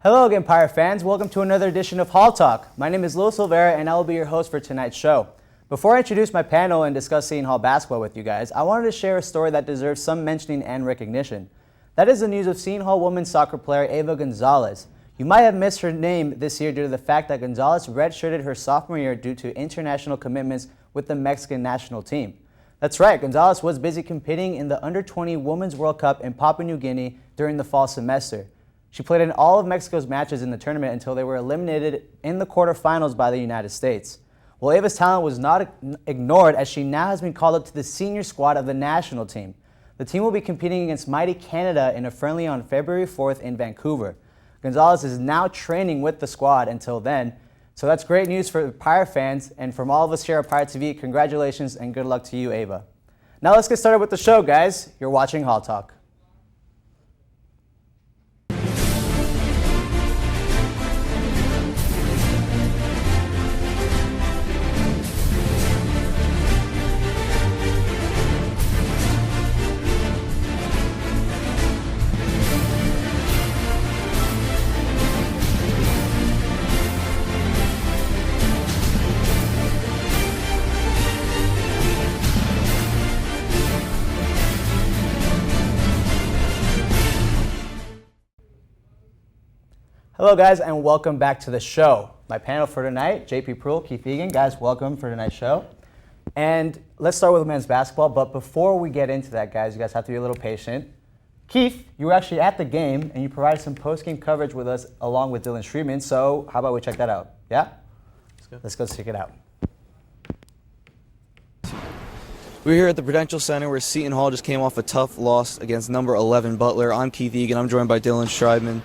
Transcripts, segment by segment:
Hello again, Pirate fans. Welcome to another edition of Hall Talk. My name is Lil Silvera, and I will be your host for tonight's show. Before I introduce my panel and discuss Seton Hall basketball with you guys, I wanted to share a story that deserves some mentioning and recognition. That is the news of Seton Hall women's soccer player Eva Gonzalez. You might have missed her name this year due to the fact that Gonzalez redshirted her sophomore year due to international commitments with the Mexican national team. That's right, Gonzalez was busy competing in the Under-20 Women's World Cup in Papua New Guinea during the fall semester. She played in all of Mexico's matches in the tournament until they were eliminated in the quarterfinals by the United States. Well, Eva's talent was not ignored as she now has been called up to the senior squad of the national team. The team will be competing against mighty Canada in a friendly on February 4th in Vancouver. Gonzalez is now training with the squad until then, so that's great news for Pirate fans, and from all of us here at Pirate TV, congratulations and good luck to you, Eva. Now let's get started with the show, guys. You're watching Hall Talk. Hello guys, and welcome back to the show. My panel for tonight, JP Pruill, Keith Egan. Guys, welcome for tonight's show. And let's start with men's basketball, but before we get into that, guys, you guys have to be a little patient. Keith, you were actually at the game, and you provided some post-game coverage with us along with Dylan Streetman, so how about we check that out? Yeah? Let's go check it out. We're here at the Prudential Center where Seton Hall just came off a tough loss against number 11 Butler. I'm Keith Egan. I'm joined by Dylan Streitman.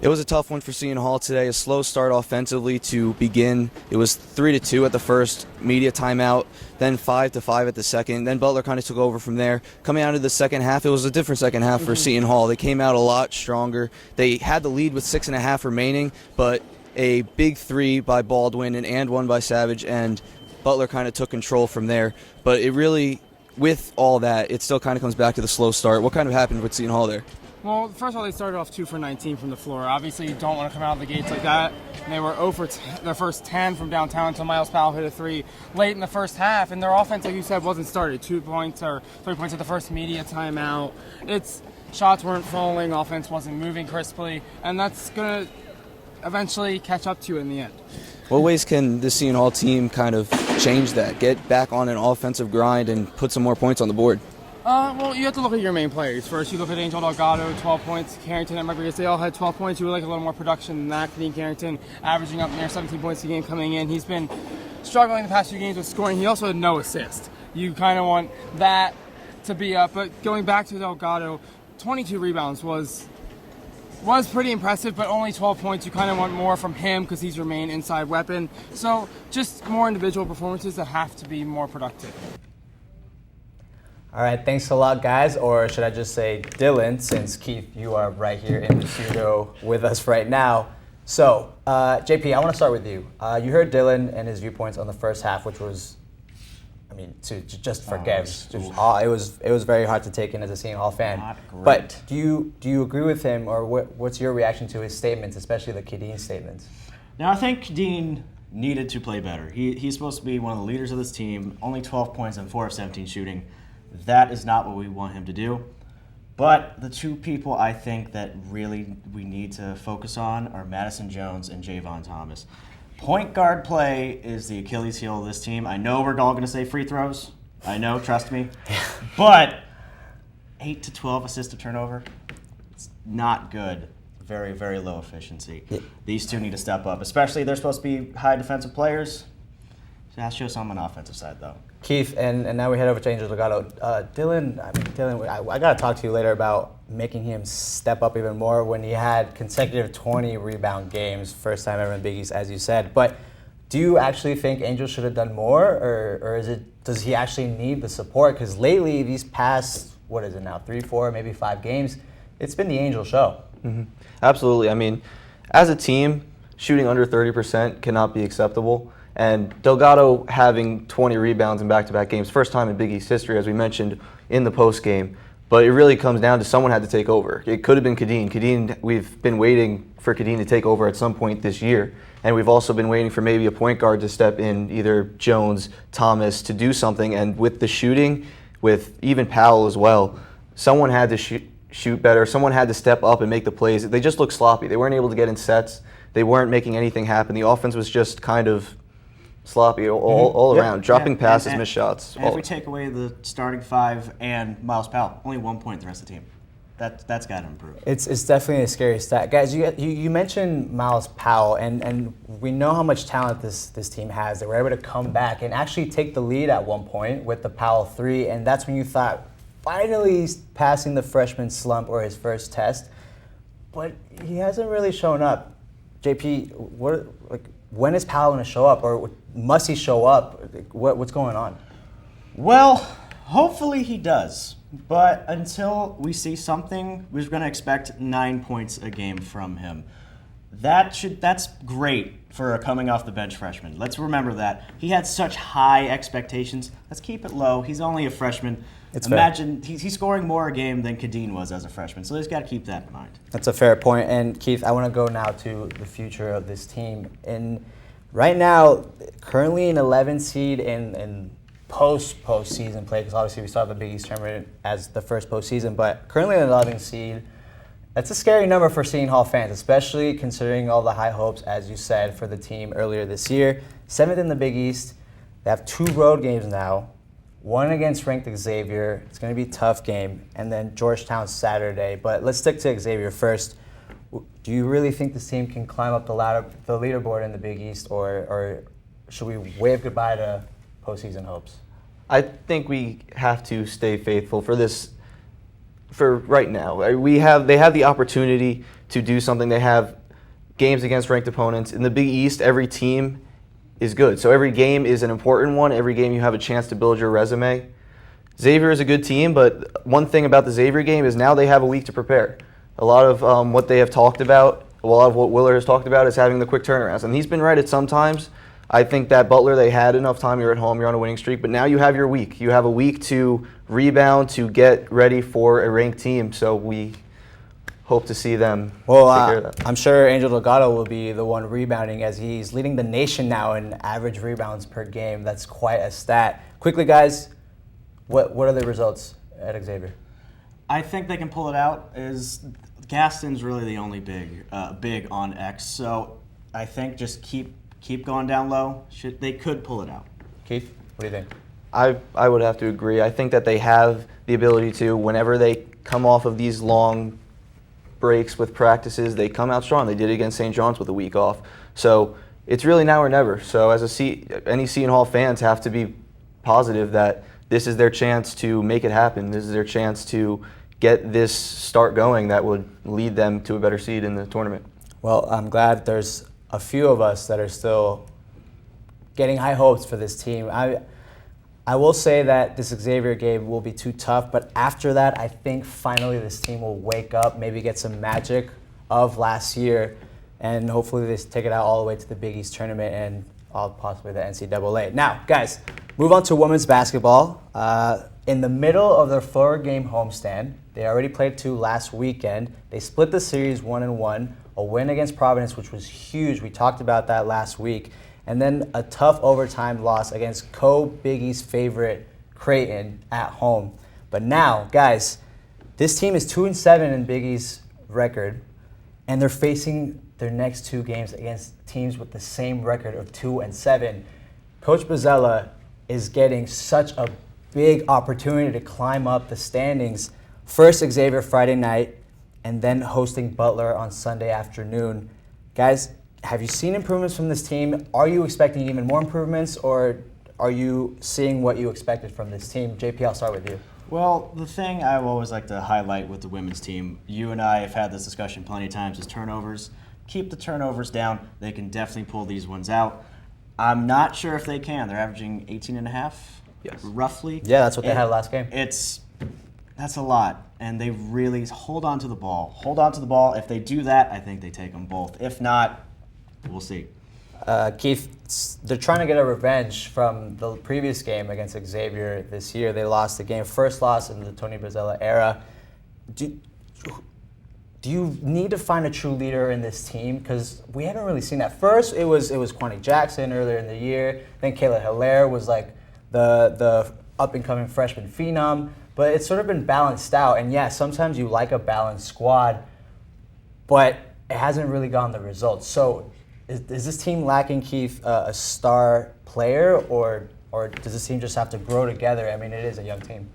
It was a tough one for Seton Hall today, a slow start offensively to begin. It was 3-2 at the first media timeout, then 5-5 at the second. Then Butler kind of took over from there. Coming out of the second half, it was a different second half for Seton Hall. They came out a lot stronger. They had the lead with 6.5 remaining, but a big three by Baldwin and one by Savage, and Butler kind of took control from there. But it really, with all that, it still kind of comes back to the slow start. What kind of happened with Seton Hall there? Well, first of all, they started off 2 for 19 from the floor. Obviously, you don't want to come out of the gates like that. And they were 0 for their first 10 from downtown until Miles Powell hit a 3 late in the first half. And their offense, like you said, wasn't started. 2 points or 3 points at the first media timeout. Shots weren't falling, offense wasn't moving crisply, and that's going to eventually catch up to you in the end. What ways can the Seton Hall team kind of change that, get back on an offensive grind and put some more points on the board? Well, you have to look at your main players. First, you look at Angel Delgado, 12 points. Carrington and Rodriguez, they all had 12 points. You would like a little more production than that. Kadeem Carrington averaging up near 17 points a game coming in. He's been struggling the past few games with scoring. He also had no assist. You kind of want that to be up. But going back to Delgado, 22 rebounds was pretty impressive, but only 12 points. You kind of want more from him because he's your main inside weapon. So just more individual performances that have to be more productive. All right, thanks a lot, guys, or should I just say Dylan, since Keith, you are right here in the studio with us right now. So, JP, I want to start with you. You heard Dylan and his viewpoints on the first half, which was, to just forget. It was very hard to take in as a Seton Hall fan. But do you agree with him, or what's your reaction to his statements, especially the Kadeem statements? Now, I think Kadeem needed to play better. He's supposed to be one of the leaders of this team. Only 12 points and 4 of 17 shooting. That is not what we want him to do. But the two people I think that really we need to focus on are Madison Jones and Javon Thomas. Point guard play is the Achilles heel of this team. I know we're all going to say free throws. I know, trust me. But 8 to 12 assist to turnover, it's not good. Very, very low efficiency. These two need to step up, especially they're supposed to be high defensive players. So that shows some on the offensive side, though. Keith, and now we head over to Angel Delgado. Dylan, I got to talk to you later about making him step up even more when he had consecutive 20 rebound games, first time ever in Big East, as you said. But do you actually think Angel should have done more, or does he actually need the support? Because lately, these past, 3, 4, maybe 5 games, it's been the Angel show. Mm-hmm. Absolutely. As a team, shooting under 30% cannot be acceptable. And Delgado having 20 rebounds in back-to-back games, first time in Big East history, as we mentioned in the post game. But it really comes down to someone had to take over. It could have been Kadeen. We've been waiting for Kadeen to take over at some point this year. And we've also been waiting for maybe a point guard to step in, either Jones, Thomas, to do something. And with the shooting, with even Powell as well, someone had to shoot better. Someone had to step up and make the plays. They just looked sloppy. They weren't able to get in sets. They weren't making anything happen. The offense was just kind of sloppy all around, dropping passes, missed shots. And if we take away the starting five and Miles Powell, only 1 point the rest of the team. That's got to improve. It's definitely a scary stat. Guys, you mentioned Miles Powell, and we know how much talent this team has. They were able to come back and actually take the lead at one point with the Powell 3, and that's when you thought, finally he's passing the freshman slump or his first test. But he hasn't really shown up. JP, when is Powell going to show up, or must he show up? What's going on? Well, hopefully he does. But until we see something, we're going to expect 9 points a game from him. That's great for a coming off the bench freshman. Let's remember that. He had such high expectations. Let's keep it low. He's only a freshman. Imagine he's scoring more a game than Kadeen was as a freshman. So they just got to keep that in mind. That's a fair point. And Keith, I want to go now to the future of this team. And right now, currently an 11 seed in postseason play, because obviously we saw the Big East tournament as the first postseason, but currently an 11 seed. That's a scary number for Seton Hall fans, especially considering all the high hopes, as you said, for the team earlier this year. 7th in the Big East. They have 2 road games now. One against ranked Xavier. It's going to be a tough game. And then Georgetown Saturday. But let's stick to Xavier first. Do you really think this team can climb up the leaderboard in the Big East, or should we wave goodbye to postseason hopes? I think we have to stay faithful for right now. They have the opportunity to do something. They have games against ranked opponents. In the Big East, every team is good. So every game is an important one. Every game you have a chance to build your resume. Xavier is a good team, but one thing about the Xavier game is now they have a week to prepare. A lot of what they have talked about, a lot of what Willard has talked about is having the quick turnarounds. And he's been right at some times. I think that Butler, they had enough time. You're at home, you're on a winning streak, but now you have your week. You have a week to rebound, to get ready for a ranked team. So we hope to see them take care of that. I'm sure Angel Delgado will be the one rebounding, as he's leading the nation now in average rebounds per game. That's quite a stat. Quickly, guys, what are the results at Xavier? I think they can pull it out. Gaston's really the only big on X. So I think just keep going down low. They could pull it out. Keith, what do you think? I would have to agree. I think that they have the ability to, whenever they come off of these long breaks with practices, they come out strong. They did it against St. John's with a week off. So it's really now or never. So as any Seton Hall fans have to be positive that this is their chance to make it happen. This is their chance to get this start going that would lead them to a better seed in the tournament. Well, I'm glad there's a few of us that are still getting high hopes for this team. I will say that this Xavier game will be too tough, but after that, I think finally this team will wake up, maybe get some magic of last year, and hopefully they take it out all the way to the Big East tournament and possibly the NCAA. Now, guys, move on to women's basketball. In the middle of their 4-game homestand, they already played 2 last weekend. They split the series 1-1, a win against Providence, which was huge. We talked about that last week. And then a tough overtime loss against co-Big East favorite Creighton at home. But now, guys, this team is 2-7 in Big East record, and they're facing their next 2 games against teams with the same record of 2-7. Coach Bozzella is getting such a big opportunity to climb up the standings. First Xavier Friday night, and then hosting Butler on Sunday afternoon. Guys, have you seen improvements from this team? Are you expecting even more improvements, or are you seeing what you expected from this team? JP, I'll start with you. Well, the thing I always like to highlight with the women's team, you and I have had this discussion plenty of times, is turnovers. Keep the turnovers down. They can definitely pull these ones out. I'm not sure if they can. They're averaging 18.5, Yes. roughly. Yeah, that's what they had last game. That's a lot, and they really hold on to the ball. Hold on to the ball. If they do that, I think they take them both. If not, we'll see. Keith, they're trying to get a revenge from the previous game against Xavier this year. They lost the game, first loss in the Tony Brazella era. Do you need to find a true leader in this team? Because we haven't really seen that. First, it was Kwani Jackson earlier in the year. Then Kayla Hilaire was like the up-and-coming freshman phenom. But it's sort of been balanced out. And yeah, sometimes you like a balanced squad, but it hasn't really gotten the results. So is this team lacking, Keith, a star player, or does this team just have to grow together? I mean, it is a young team.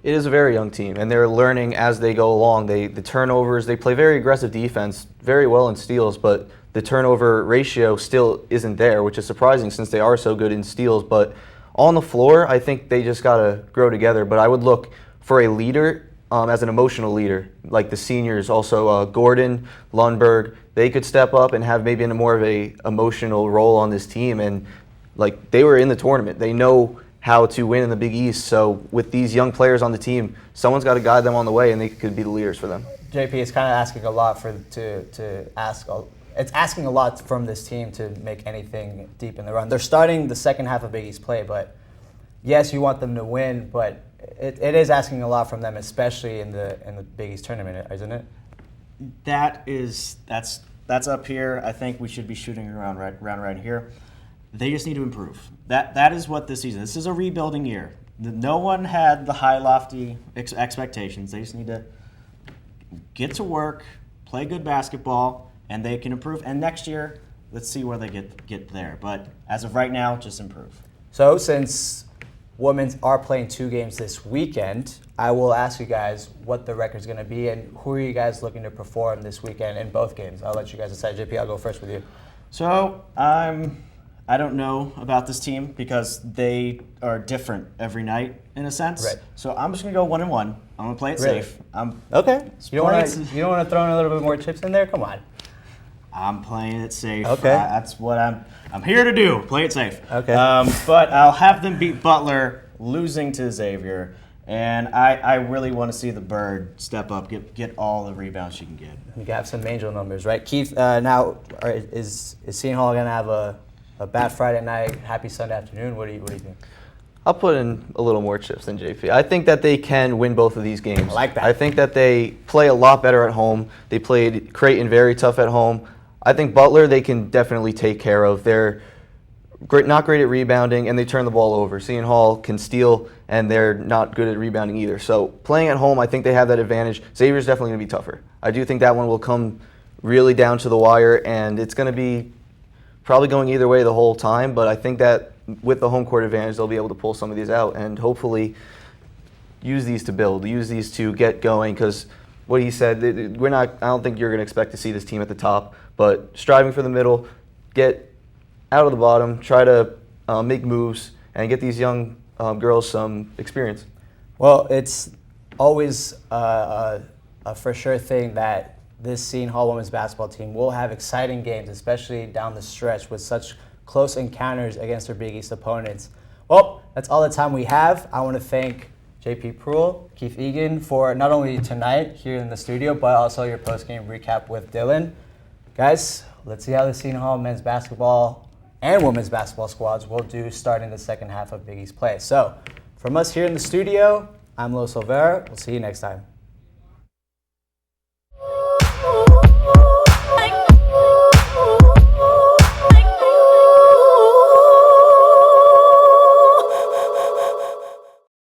It is a very young team, and they're learning as they go along. The turnovers, they play very aggressive defense, very well in steals, but the turnover ratio still isn't there, which is surprising since they are so good in steals. But on the floor, I think they just got to grow together. But I would look for a leader, as an emotional leader, like the seniors, also Gordon, Lundberg. They could step up and have maybe more of a emotional role on this team. And like they were in the tournament, they know how to win in the Big East. So with these young players on the team, someone's got to guide them on the way, and they could be the leaders for them. JP, it's kind of asking a lot it's asking a lot from this team to make anything deep in the run. They're starting the second half of Big East play, but yes, you want them to win, but it is asking a lot from them, especially in the Big East tournament, isn't it? That's up here. I think we should be shooting around right here. They just need to improve. That is what this season. This is a rebuilding year. No one had the high, lofty expectations. They just need to get to work, play good basketball, and they can improve. And next year, let's see where they get there. But as of right now, just improve. So since women are playing 2 games this weekend, I will ask you guys what the record's going to be and who are you guys looking to perform this weekend in both games. I'll let you guys decide. JP, I'll go first with you. So I don't know about this team because they are different every night in a sense. Right. So I'm just gonna go 1-1. I'm gonna play it Really? safe. Okay. You don't want to throw in a little bit more chips in there? Come on. I'm playing it safe. Okay. That's what I'm here to do. Play it safe. Okay. But I'll have them beat Butler, losing to Xavier, and I really want to see the Bird step up, get all the rebounds she can get. You have some Angel numbers, right? Keith, now is Seton Hall going to have a bad Friday night, happy Sunday afternoon? What do you think? I'll put in a little more chips than JP. I think that they can win both of these games. I like that. I think that they play a lot better at home. They played Creighton very tough at home. I think Butler they can definitely take care of. They're not great at rebounding, and they turn the ball over. Seton Hall can steal, and they're not good at rebounding either. So playing at home, I think they have that advantage. Xavier's definitely going to be tougher. I do think that one will come really down to the wire, and it's going to be probably going either way the whole time. But I think that with the home court advantage, they'll be able to pull some of these out and hopefully use these to build, use these to get going. Because what he said, I don't think you're going to expect to see this team at the top, but striving for the middle, get out of the bottom, try to make moves, and get these young girls some experience. Well, it's always a for sure thing that this Seton Hall women's basketball team will have exciting games, especially down the stretch with such close encounters against their Big East opponents. Well, that's all the time we have. I want to thank JP Pruill, Keith Egan for not only tonight here in the studio, but also your post-game recap with Dylan. Guys, let's see how the Seton Hall men's basketball and women's basketball squads will do starting the second half of Big East play. So, from us here in the studio, I'm Lo Silvera. We'll see you next time.